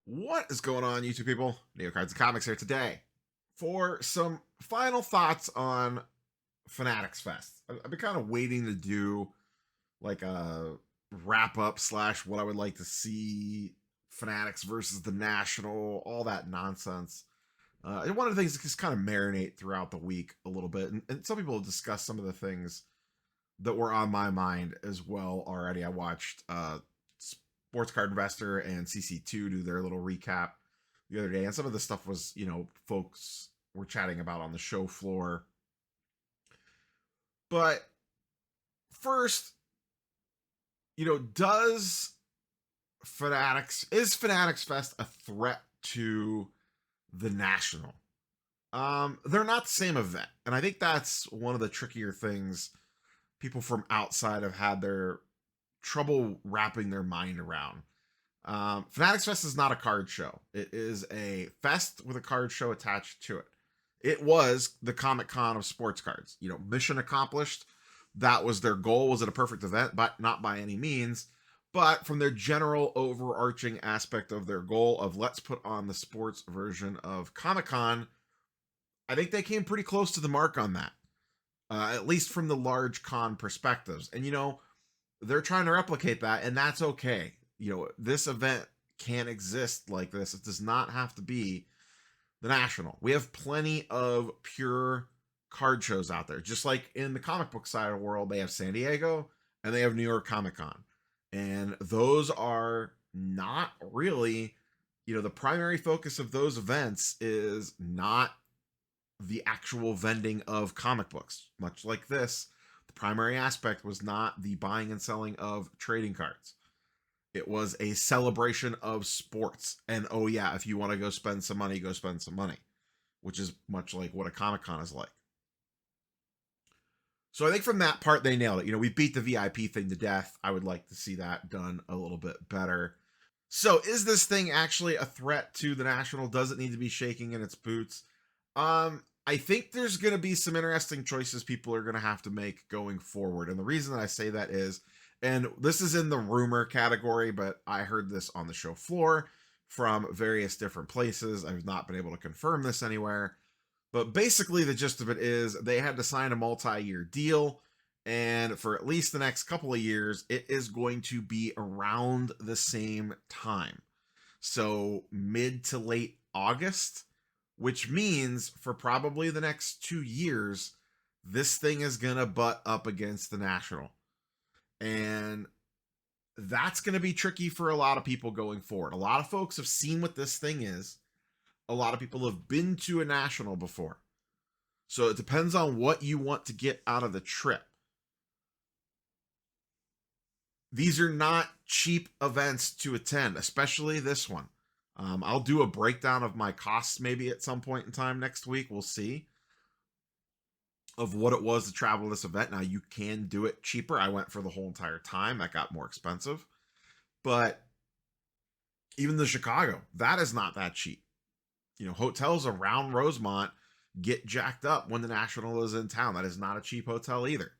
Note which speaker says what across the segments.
Speaker 1: What is going on, YouTube people? Neo Cards and Comics here today for some final thoughts on Fanatics Fest. I've been kind of waiting to do like a wrap up slash what I would like to see Fanatics versus the National, all that nonsense. And one of the things is just kind of marinate throughout the week a little bit. And some people have discussed some of the things that were on my mind as well already. I watched Sports Card Investor and CC2 do their little recap the other day, and some of the stuff was, folks were chatting about on the show floor. But first, is Fanatics Fest a threat to the National? They're not the same event, and I think that's one of the trickier things people from outside have had their trouble wrapping their mind around. Fanatics Fest is not a card show. It is a fest with a card show attached to it. It was the Comic Con of sports cards. Mission accomplished. That was their goal. Was it a perfect event? But not by any means. But from their general overarching aspect of their goal of let's put on the sports version of Comic Con, I think they came pretty close to the mark on that. At least from the large con perspectives. And, they're trying to replicate that, and that's okay. This event can exist like this. It does not have to be the National. We have plenty of pure card shows out there. Just like in the comic book side of the world, they have San Diego and they have New York Comic Con. And those are not really, the primary focus of those events is not the actual vending of comic books. Much like this, the primary aspect was not the buying and selling of trading cards. It was a celebration of sports. And oh yeah, if you want to go spend some money, go spend some money, which is much like what a Comic Con is like. So I think from that part, they nailed it. We beat the VIP thing to death. I would like to see that done a little bit better. So is this thing actually a threat to the National? Does it need to be shaking in its boots? I think there's going to be some interesting choices people are going to have to make going forward. And the reason that I say that is, and this is in the rumor category, but I heard this on the show floor from various different places. I've not been able to confirm this anywhere. But basically the gist of it is they had to sign a multi-year deal. And for at least the next couple of years, it is going to be around the same time. So mid to late August, which means for probably the next 2 years, this thing is going to butt up against the National. And that's going to be tricky for a lot of people going forward. A lot of folks have seen what this thing is. A lot of people have been to a National before. So it depends on what you want to get out of the trip. These are not cheap events to attend, especially this one. I'll do a breakdown of my costs maybe at some point in time next week. We'll see. Of what it was to travel this event. Now, you can do it cheaper. I went for the whole entire time. That got more expensive. But even the Chicago, that is not that cheap. Hotels around Rosemont get jacked up when the National is in town. That is not a cheap hotel either.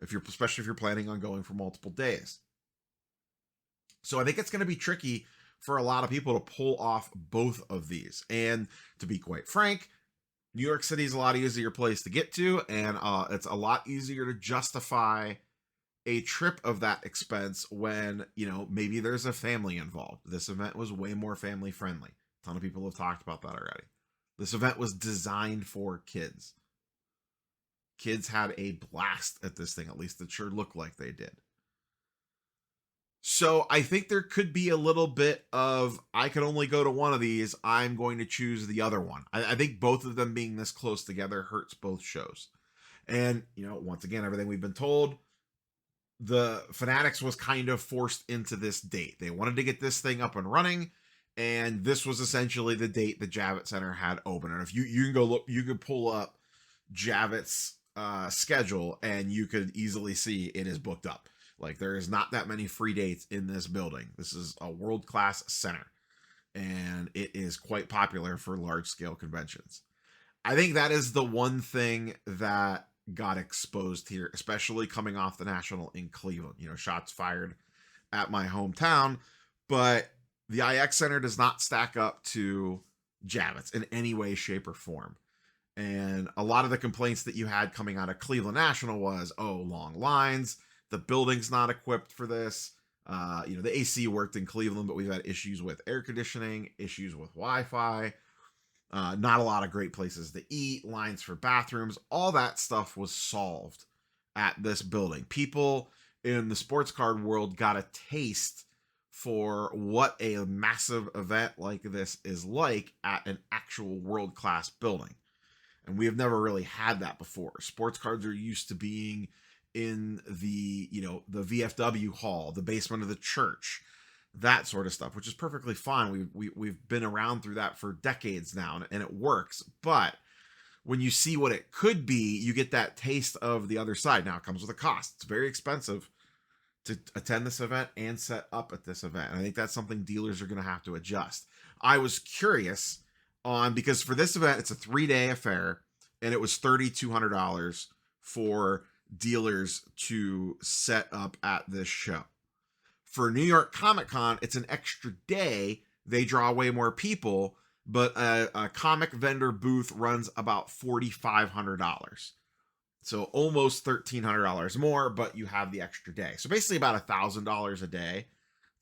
Speaker 1: Especially if you're planning on going for multiple days. So I think it's going to be tricky for a lot of people to pull off both of these. And to be quite frank, New York City is a lot easier place to get to, and it's a lot easier to justify a trip of that expense when, maybe there's a family involved. This event was way more family friendly. A ton of people have talked about that already. This event was designed for kids. Kids had a blast at this thing, at least it sure looked like they did. So I think there could be a little bit of, I can only go to one of these, I'm going to choose the other one. I think both of them being this close together hurts both shows. And, once again, everything we've been told, the Fanatics was kind of forced into this date. They wanted to get this thing up and running, and this was essentially the date the Javits Center had open. And if you can go look, you could pull up Javits' schedule, and you could easily see it is booked up. Like, there is not that many free dates in this building. This is a world-class center, and it is quite popular for large-scale conventions. I think that is the one thing that got exposed here, especially coming off the National in Cleveland. Shots fired at my hometown, but The IX Center does not stack up to Javits in any way, shape, or form. And a lot of the complaints that you had coming out of Cleveland National was, oh, long lines, the building's not equipped for this. The AC worked in Cleveland, but we've had issues with air conditioning, issues with Wi-Fi, not a lot of great places to eat, lines for bathrooms. All that stuff was solved at this building. People in the sports card world got a taste for what a massive event like this is like at an actual world-class building. And we have never really had that before. Sports cards are used to being in the VFW hall, the basement of the church, that sort of stuff, which is perfectly fine. We've been around through that for decades now, and it works. But when you see what it could be, you get that taste of the other side. Now, it comes with a cost. It's very expensive to attend this event and set up at this event. And I think that's something dealers are going to have to adjust. I was curious because for this event, it's a 3-day affair, and it was $3,200 for dealers to set up at this show. For New York Comic Con, it's an extra day. They draw way more people, but a comic vendor booth runs about $4,500. So almost $1,300 more, but you have the extra day. So basically about $1,000 a day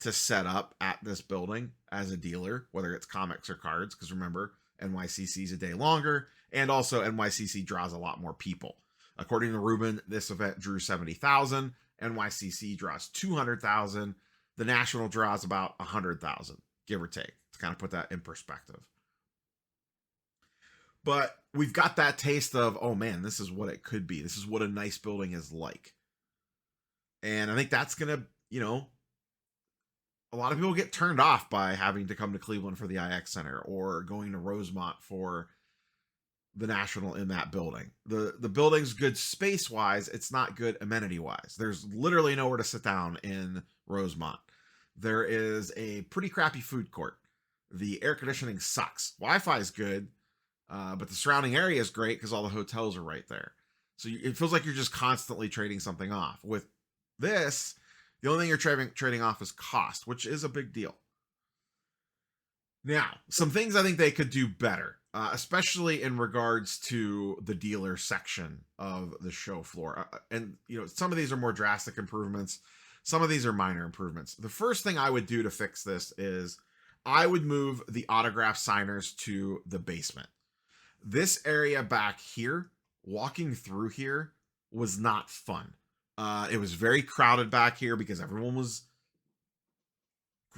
Speaker 1: to set up at this building as a dealer, whether it's comics or cards, because remember, NYCC is a day longer, and also NYCC draws a lot more people. According to Ruben, this event drew 70,000. NYCC draws 200,000. The National draws about 100,000, give or take, to kind of put that in perspective. But we've got that taste of, oh man, this is what it could be. This is what a nice building is like. And I think that's going to, a lot of people get turned off by having to come to Cleveland for the IX Center or going to Rosemont for the National in that building. The building's good space-wise. It's not good amenity-wise. There's literally nowhere to sit down in Rosemont. There is a pretty crappy food court. The air conditioning sucks. Wi-Fi is good, but the surrounding area is great because all the hotels are right there. So it feels like you're just constantly trading something off. With this, the only thing you're trading off is cost, which is a big deal. Now, some things I think they could do better, especially in regards to the dealer section of the show floor. And, some of these are more drastic improvements. Some of these are minor improvements. The first thing I would do to fix this is I would move the autograph signers to the basement. This area back here, walking through here, was not fun. It was very crowded back here because everyone was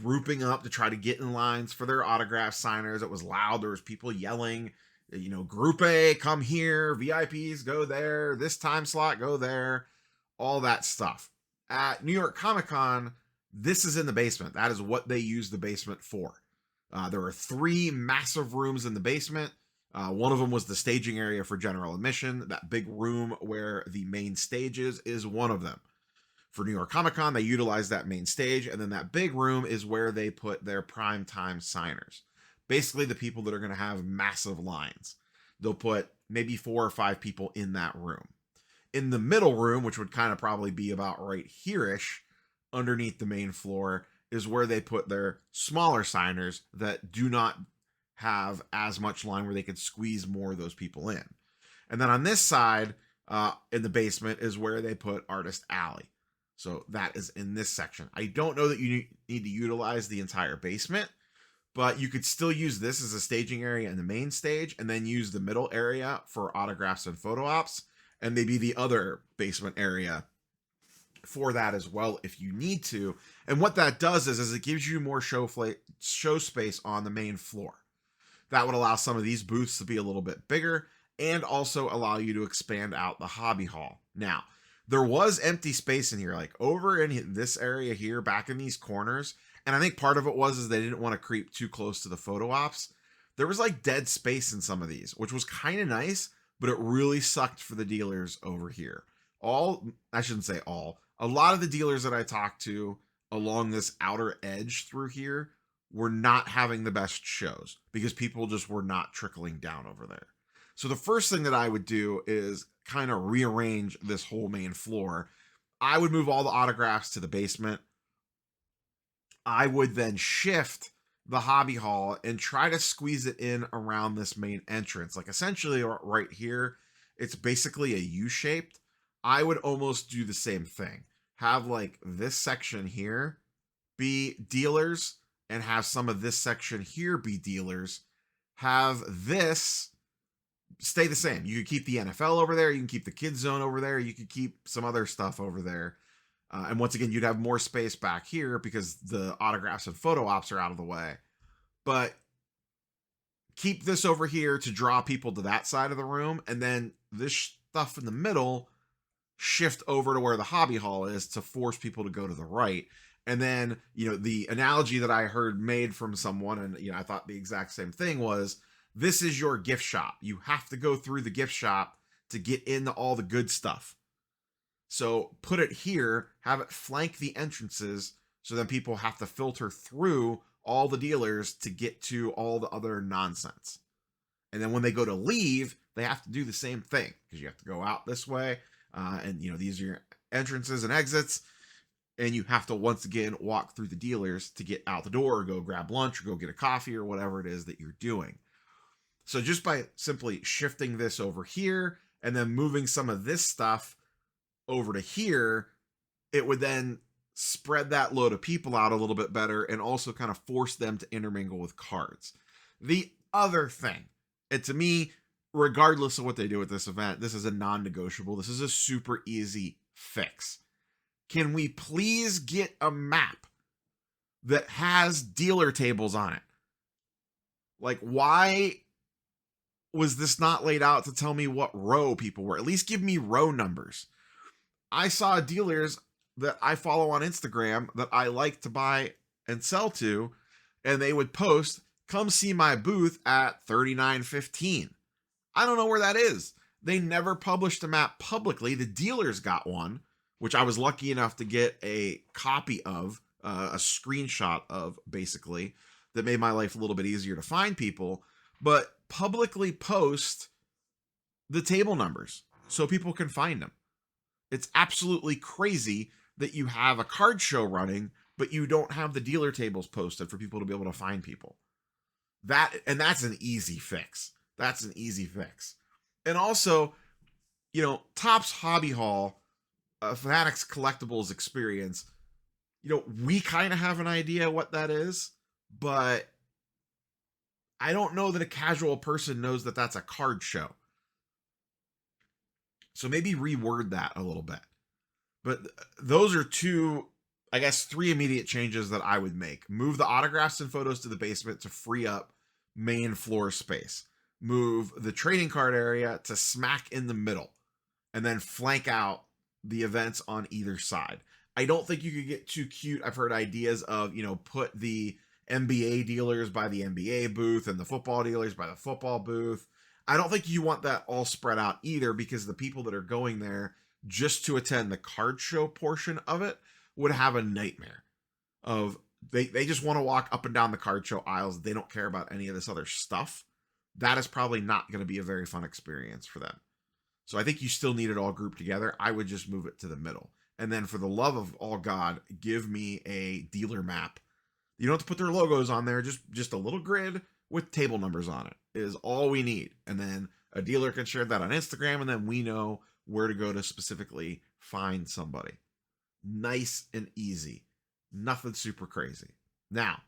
Speaker 1: grouping up to try to get in lines for their autograph signers. It was loud. There was people yelling, Group A, come here. VIPs, go there. This time slot, go there. All that stuff. At New York Comic Con, this is in the basement. That is what they use the basement for. There are 3 massive rooms in the basement. One of them was the staging area for general admission. That big room where the main stage is one of them. For New York Comic Con, they utilize that main stage, and then that big room is where they put their prime time signers. Basically, the people that are going to have massive lines. They'll put maybe 4 or 5 people in that room. In the middle room, which would kind of probably be about right here-ish, underneath the main floor, is where they put their smaller signers that do not have as much line where they could squeeze more of those people in. And then on this side, in the basement, is where they put Artist Alley. So that is in this section. I don't know that you need to utilize the entire basement, but you could still use this as a staging area in the main stage and then use the middle area for autographs and photo ops, and maybe the other basement area for that as well if you need to. And what that does is it gives you more show space on the main floor. That would allow some of these booths to be a little bit bigger and also allow you to expand out the hobby hall. Now, there was empty space in here, like over in this area here, back in these corners. And I think part of it was they didn't want to creep too close to the photo ops. There was like dead space in some of these, which was kind of nice, but it really sucked for the dealers over here. I shouldn't say all, a lot of the dealers that I talked to along this outer edge through here were not having the best shows because people just were not trickling down over there. So the first thing that I would do is kind of rearrange this whole main floor. I would move all the autographs to the basement. I would then shift the hobby hall and try to squeeze it in around this main entrance. Like essentially right here, it's basically a U-shaped. I would almost do the same thing. Have like this section here be dealers and have some of this section here be dealers. Have this stay the same. You could keep the NFL over there. You can keep the kids zone over there. You could keep some other stuff over there. And once again, you'd have more space back here because the autographs and photo ops are out of the way. But keep this over here to draw people to that side of the room. And then this stuff in the middle, shift over to where the hobby hall is to force people to go to the right. And then, the analogy that I heard made from someone, and, I thought the exact same thing was, this is your gift shop. You have to go through the gift shop to get into all the good stuff. So put it here, have it flank the entrances, so then people have to filter through all the dealers to get to all the other nonsense. And then when they go to leave, they have to do the same thing, because you have to go out this way. And these are your entrances and exits. And you have to once again walk through the dealers to get out the door, or go grab lunch, or go get a coffee, or whatever it is that you're doing. So just by simply shifting this over here and then moving some of this stuff over to here, it would then spread that load of people out a little bit better and also kind of force them to intermingle with cards. The other thing, and to me, regardless of what they do with this event, this is a non-negotiable. This is a super easy fix. Can we please get a map that has dealer tables on it? Like, why was this not laid out to tell me what row people were? At least give me row numbers. I saw dealers that I follow on Instagram that I like to buy and sell to, and they would post, come see my booth at 3915. I don't know where that is. They never published a map publicly. The dealers got one, which I was lucky enough to get a copy of, a screenshot of, basically, that made my life a little bit easier to find people. But publicly post the table numbers so people can find them. It's absolutely crazy that you have a card show running, but you don't have the dealer tables posted for people to be able to find people. That's an easy fix. That's an easy fix. And also, Topps Hobby Hall, Fanatics Collectibles experience, we kind of have an idea what that is, but I don't know that a casual person knows that that's a card show. So maybe reword that a little bit. But those are three immediate changes that I would make. Move the autographs and photos to the basement to free up main floor space. Move the trading card area to smack in the middle. And then flank out the events on either side. I don't think you could get too cute. I've heard ideas of, put the NBA dealers by the NBA booth and the football dealers by the football booth. I don't think you want that all spread out either, because the people that are going there just to attend the card show portion of it would have a nightmare of they just want to walk up and down the card show aisles. They don't care about any of this other stuff. That is probably not going to be a very fun experience for them. So I think you still need it all grouped together. I would just move it to the middle. And then for the love of all God, give me a dealer map. You don't have to put their logos on there. Just a little grid with table numbers on it is all we need. And then a dealer can share that on Instagram, and then we know where to go to specifically find somebody. Nice and easy. Nothing super crazy. Now,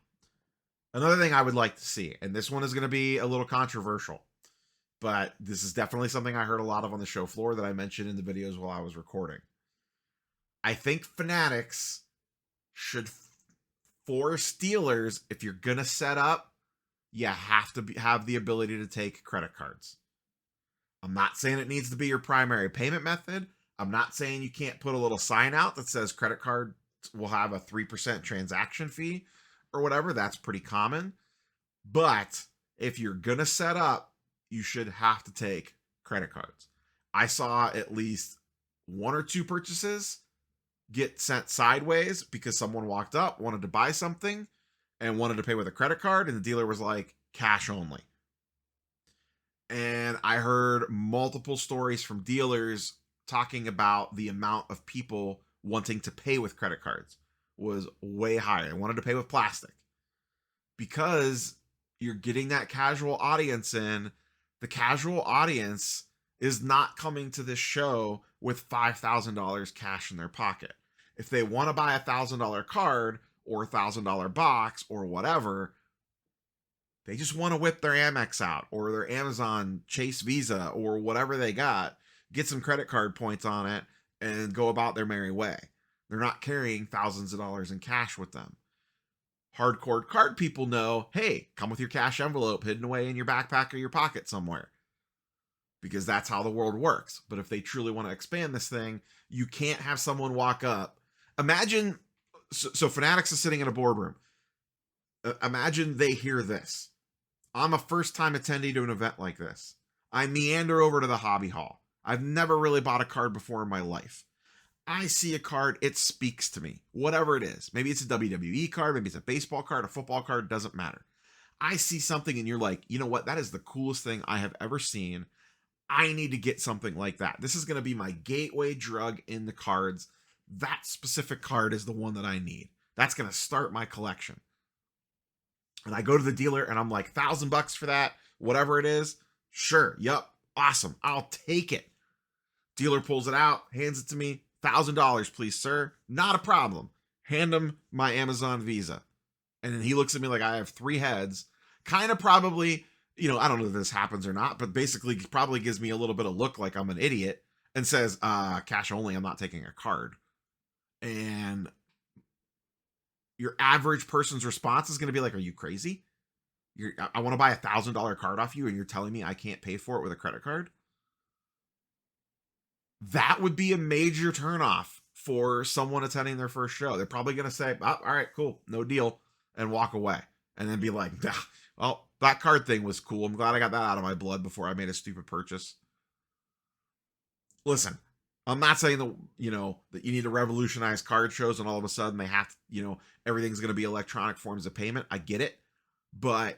Speaker 1: another thing I would like to see, and this one is going to be a little controversial, but this is definitely something I heard a lot of on the show floor that I mentioned in the videos while I was recording. I think Fanatics should force dealers, if you're going to set up, you have to have the ability to take credit cards. I'm not saying it needs to be your primary payment method. I'm not saying you can't put a little sign out that says credit card will have a 3% transaction fee or whatever. That's pretty common. But if you're going to set up, you should have to take credit cards. I saw at least one or two purchases get sent sideways because someone walked up, wanted to buy something, and wanted to pay with a credit card, and the dealer was like, cash only. And I heard multiple stories from dealers talking about the amount of people wanting to pay with credit cards was way higher. They wanted to pay with plastic. because you're getting that casual audience in. The casual audience is not coming to this show with $5,000 cash in their pocket. If they want to buy $1,000 card or $1,000 box or whatever, they just want to whip their Amex out or their Amazon Chase Visa or whatever they got, get some credit card points on it, and go about their merry way. They're not carrying thousands of dollars in cash with them. Hardcore card people know, hey, come with your cash envelope hidden away in your backpack or your pocket somewhere, because that's how the world works. But if they truly want to expand this thing, you can't have someone walk up. Imagine, so Fanatics is sitting in a boardroom. Imagine they hear this. I'm a first-time attendee to an event like this. I meander over to the hobby hall. I've never really bought a card before in my life. I see a card, it speaks to me, whatever it is. Maybe it's a WWE card, maybe it's a baseball card, a football card, doesn't matter. I see something and you're like, you know what? That is the coolest thing I have ever seen. I need to get something like that. This is going to be my gateway drug in the cards. That specific card is the one that I need. That's going to start my collection. And I go to the dealer and I'm like, $1,000 for that, whatever it is. Sure. Yep. Awesome. I'll take it. Dealer pulls it out, hands it to me. $1,000, please, sir. Not a problem. Hand him my Amazon Visa. And then he looks at me like I have 3 heads. Kind of probably, I don't know if this happens or not, but basically probably gives me a little bit of look like I'm an idiot and says, cash only, I'm not taking a card. And your average person's response is going to be like, are you crazy? I want to buy $1,000 card off you and you're telling me I can't pay for it with a credit card? That would be a major turnoff for someone attending their first show. They're probably going to say, oh, all right, cool, no deal, and walk away. And then be like, well, that card thing was cool. I'm glad I got that out of my blood before I made a stupid purchase. Listen, I'm not saying that, that you need to revolutionize card shows and all of a sudden they have to, everything's going to be electronic forms of payment. I get it. But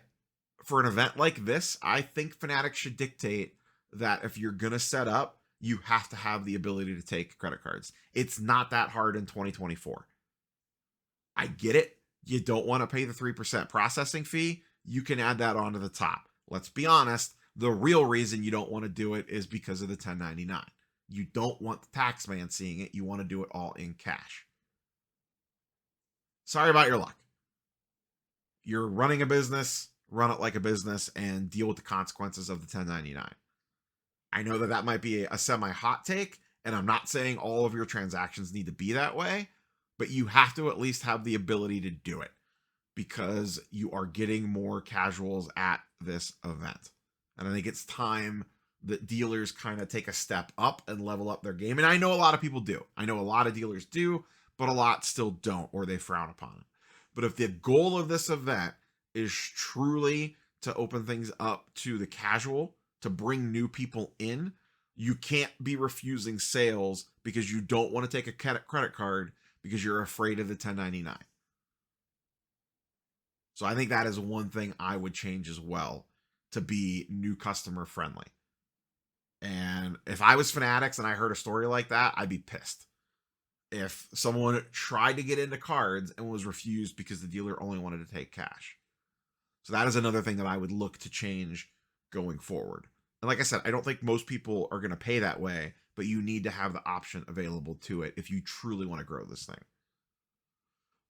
Speaker 1: for an event like this, I think Fanatics should dictate that if you're going to set up, you have to have the ability to take credit cards. It's not that hard in 2024. I get it. You don't want to pay the 3% processing fee. You can add that onto the top. Let's be honest. The real reason you don't want to do it is because of the 1099. You don't want the tax man seeing it. You want to do it all in cash. Sorry about your luck. You're running a business, run it like a business, and deal with the consequences of the 1099. I know that might be a semi-hot take, and I'm not saying all of your transactions need to be that way, but you have to at least have the ability to do it because you are getting more casuals at this event. And I think it's time that dealers kind of take a step up and level up their game. And I know a lot of people do. I know a lot of dealers do, but a lot still don't, or they frown upon it. But if the goal of this event is truly to open things up to the casual, to bring new people in, you can't be refusing sales because you don't want to take a credit card because you're afraid of the 1099. So I think that is one thing I would change as well to be new customer friendly. And if I was Fanatics and I heard a story like that, I'd be pissed. If someone tried to get into cards and was refused because the dealer only wanted to take cash. So that is another thing that I would look to change going forward. And like I said, I don't think most people are going to pay that way, but you need to have the option available to it if you truly want to grow this thing.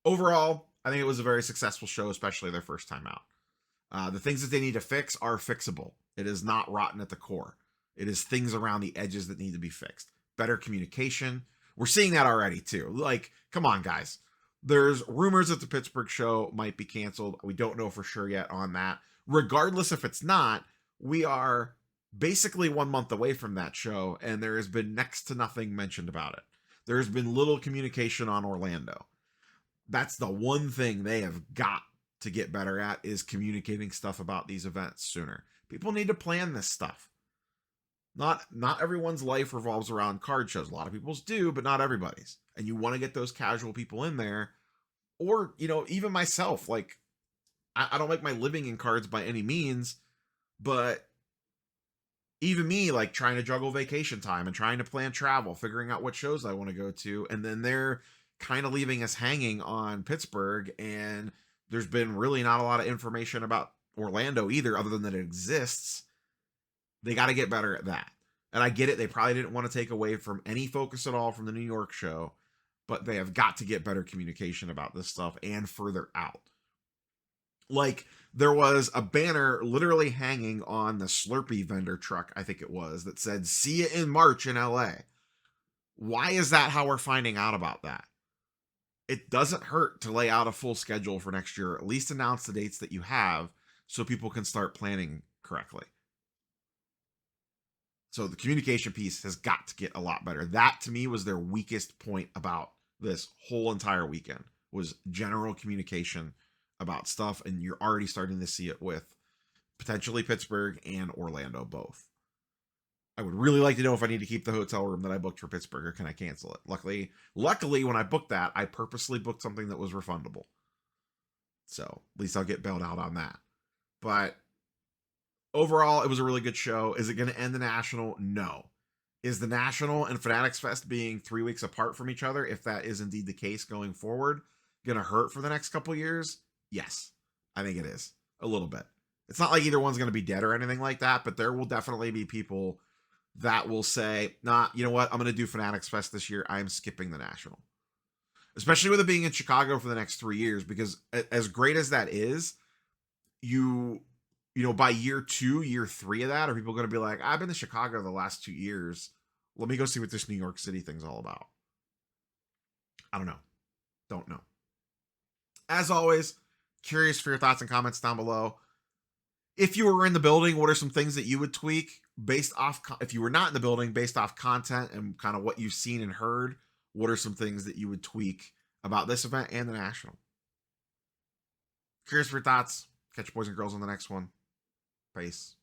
Speaker 1: Overall, I think it was a very successful show, especially their first time out. The things that they need to fix are fixable. It is not rotten at the core. It is things around the edges that need to be fixed. Better communication. We're seeing that already too. Like, come on, guys. There's rumors that the Pittsburgh show might be canceled. We don't know for sure yet on that. Regardless if it's not, we are basically 1 month away from that show, and there has been next to nothing mentioned about it. There's been little communication on Orlando. That's the one thing they have got to get better at, is communicating stuff about these events sooner. People need to plan this stuff. Not everyone's life revolves around card shows. A lot of people's do, but not everybody's. And you want to get those casual people in there. Or, even myself, like, I don't make my living in cards by any means, but even me, like, trying to juggle vacation time and trying to plan travel, figuring out what shows I want to go to, and then they're kind of leaving us hanging on Pittsburgh, and There's been really not a lot of information about Orlando either, other than that it exists. They got to get better at that. And I get it. They probably didn't want to take away from any focus at all from the New York show, but they have got to get better communication about this stuff and further out. Like, there was a banner literally hanging on the Slurpee vendor truck, I think it was, that said, "See you in March in LA." Why is that how we're finding out about that? It doesn't hurt to lay out a full schedule for next year, at least announce the dates that you have so people can start planning correctly. So the communication piece has got to get a lot better. That to me was their weakest point about this whole entire weekend, was general communication about stuff, and you're already starting to see it with potentially Pittsburgh and Orlando both. I would really like to know if I need to keep the hotel room that I booked for Pittsburgh, or can I cancel it. Luckily when I booked that, I purposely booked something that was refundable. So at least I'll get bailed out on that. But overall, it was a really good show. Is it going to end the National? No. Is the National and Fanatics Fest being 3 weeks apart from each other, if that is indeed the case going forward, going to hurt for the next couple years? Yes, I think it is. A little bit. It's not like either one's going to be dead or anything like that, but there will definitely be people that will say, nah, you know what? I'm going to do Fanatics Fest this year. I'm skipping the National. Especially with it being in Chicago for the next 3 years, because as great as that is, you know, by year 2, year 3 of that, are people going to be like, I've been to Chicago the last 2 years. Let me go see what this New York City thing's all about. I don't know. Don't know. As always, curious for your thoughts and comments down below. If you were in the building, what are some things that you would tweak based off, if you were not in the building, based off content and kind of what you've seen and heard, what are some things that you would tweak about this event and the National? Curious for your thoughts. Catch you boys and girls on the next one. Peace.